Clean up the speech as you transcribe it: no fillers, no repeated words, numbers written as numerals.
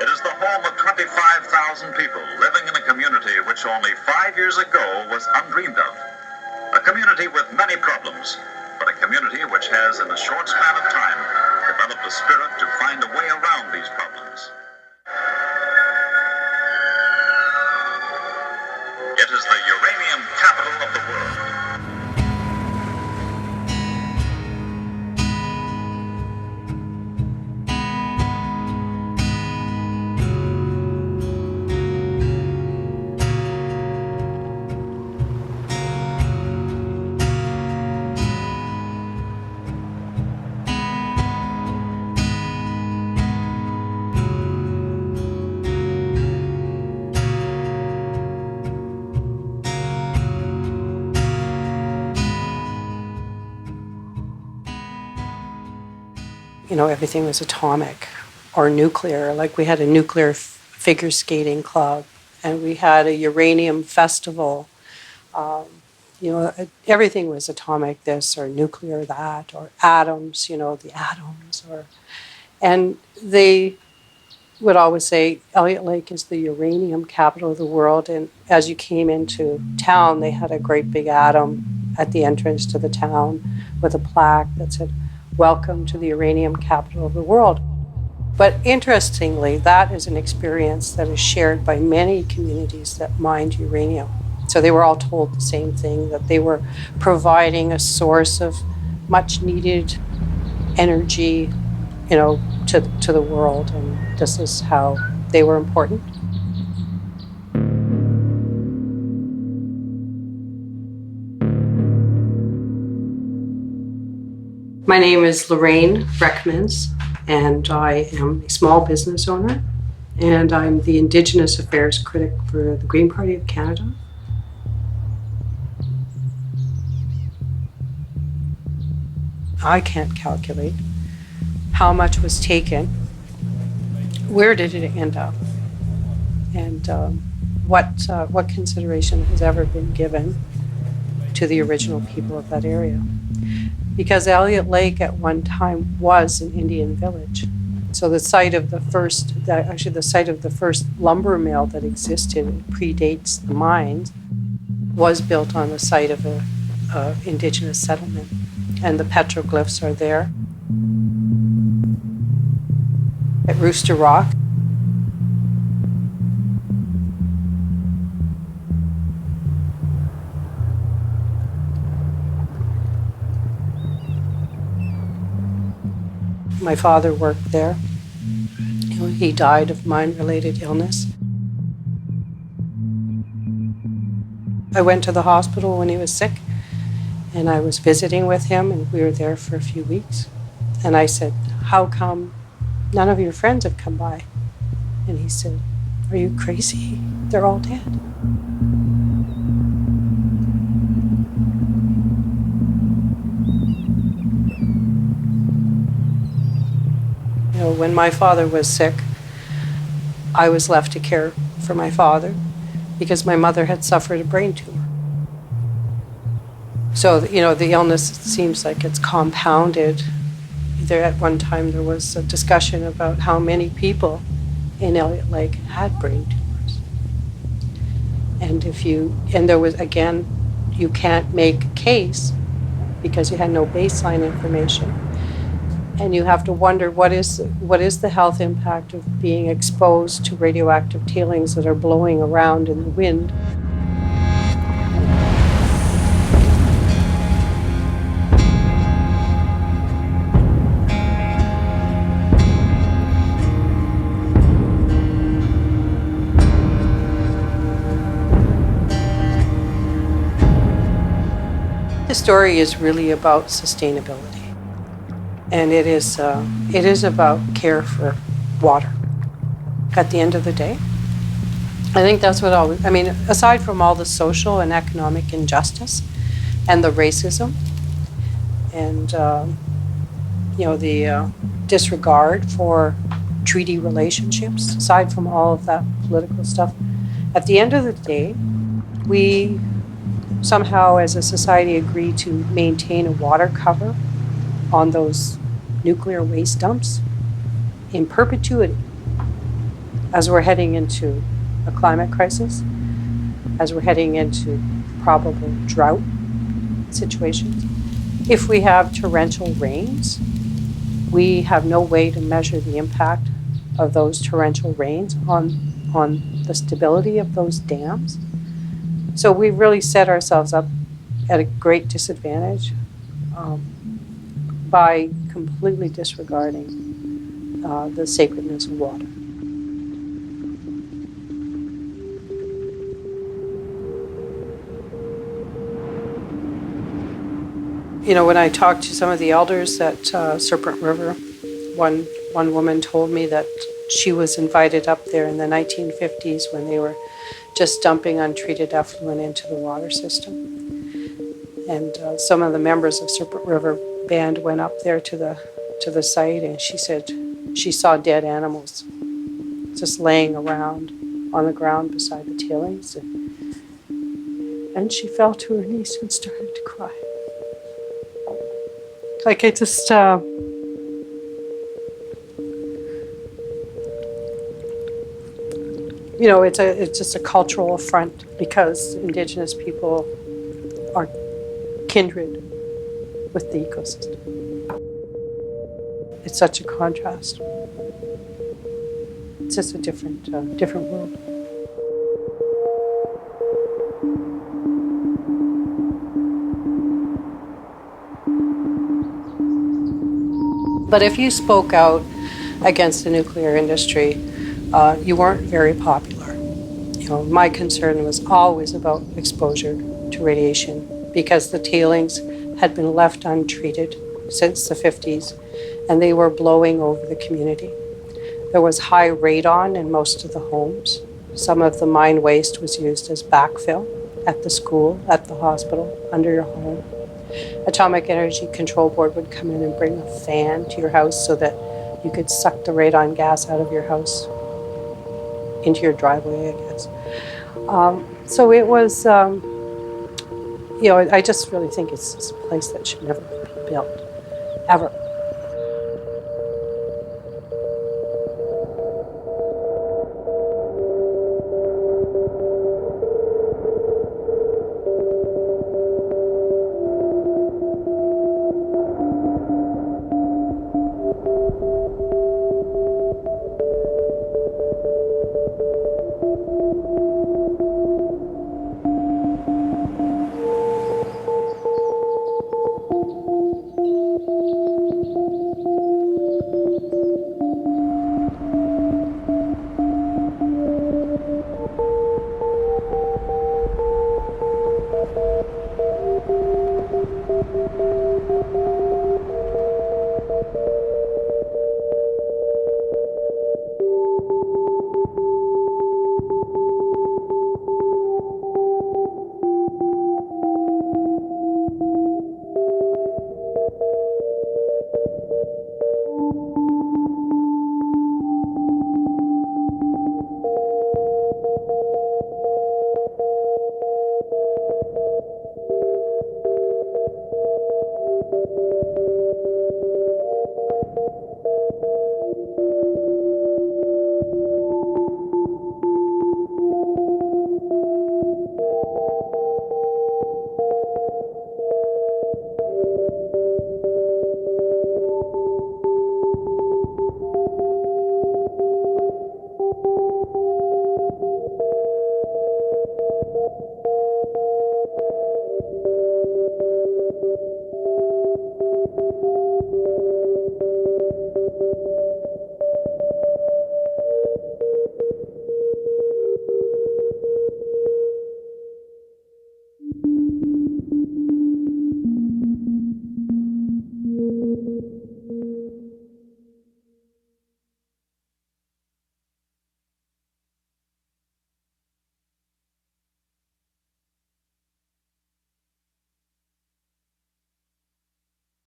It is the home of 25,000 people living in a community which only 5 years ago was undreamed of. A community with many problems, but a community which has, in a short span of time, developed a spirit to find a way around these problems. It is the uranium capital of the world. You know, everything was atomic or nuclear. Like we had a nuclear figure skating club, and we had a uranium festival. You know, everything was atomic this or nuclear that, or atoms, you know, the atoms. And they would always say Elliott Lake is the uranium capital of the world. And as you came into town, they had a great big atom at the entrance to the town with a plaque that said, "Welcome to the uranium capital of the world." But interestingly, that is an experience that is shared by many communities that mined uranium. So they were all told the same thing, that they were providing a source of much needed energy, you know, to the world, and this is how they were important. My name is Lorraine Breckmans, and I am a small business owner, and I'm the Indigenous Affairs Critic for the Green Party of Canada. I can't calculate how much was taken, where did it end up, and what consideration has ever been given to the original people of that area. Because Elliott Lake at one time was an Indian village. So the site of the first lumber mill that existed, it predates the mines, was built on the site of a Indigenous settlement. And the petroglyphs are there. At Rooster Rock. My father worked there. You know, he died of mine-related illness. I went to the hospital when he was sick, and I was visiting with him, and we were there for a few weeks. And I said, "How come none of your friends have come by?" And he said, "Are you crazy? They're all dead." You know, when my father was sick, I was left to care for my father because my mother had suffered a brain tumor. So, you know, the illness seems like it's compounded. There at one time there was a discussion about how many people in Elliott Lake had brain tumors. And there was, again, you can't make a case because you had no baseline information. And you have to wonder what is the health impact of being exposed to radioactive tailings that are blowing around in the wind. The story is really about sustainability. And it is about care for water. At the end of the day, I think that's what aside from all the social and economic injustice and the racism and the disregard for treaty relationships, aside from all of that political stuff, at the end of the day, we somehow as a society agree to maintain a water cover on those nuclear waste dumps in perpetuity. as we're heading into a climate crisis, as we're heading into probable drought situations. If we have torrential rains, we have no way to measure the impact of those torrential rains on the stability of those dams. So we really set ourselves up at a great disadvantage by completely disregarding the sacredness of water. You know, when I talked to some of the elders at Serpent River, one woman told me that she was invited up there in the 1950s when they were just dumping untreated effluent into the water system. And some of the members of Serpent River Band went up there to the site, and she said she saw dead animals just laying around on the ground beside the tailings. And she fell to her knees and started to cry. Like it just, you know, it's just a cultural affront because Indigenous people are kindred with the ecosystem. It's such a contrast. It's just a different world. But if you spoke out against the nuclear industry, you weren't very popular. You know, my concern was always about exposure to radiation because the tailings had been left untreated since the 50s, and they were blowing over the community. There was high radon in most of the homes. Some of the mine waste was used as backfill at the school, at the hospital, under your home. Atomic Energy Control Board would come in and bring a fan to your house so that you could suck the radon gas out of your house into your driveway, I guess. So it was, you know, I just really think it's a place that should never be built, ever.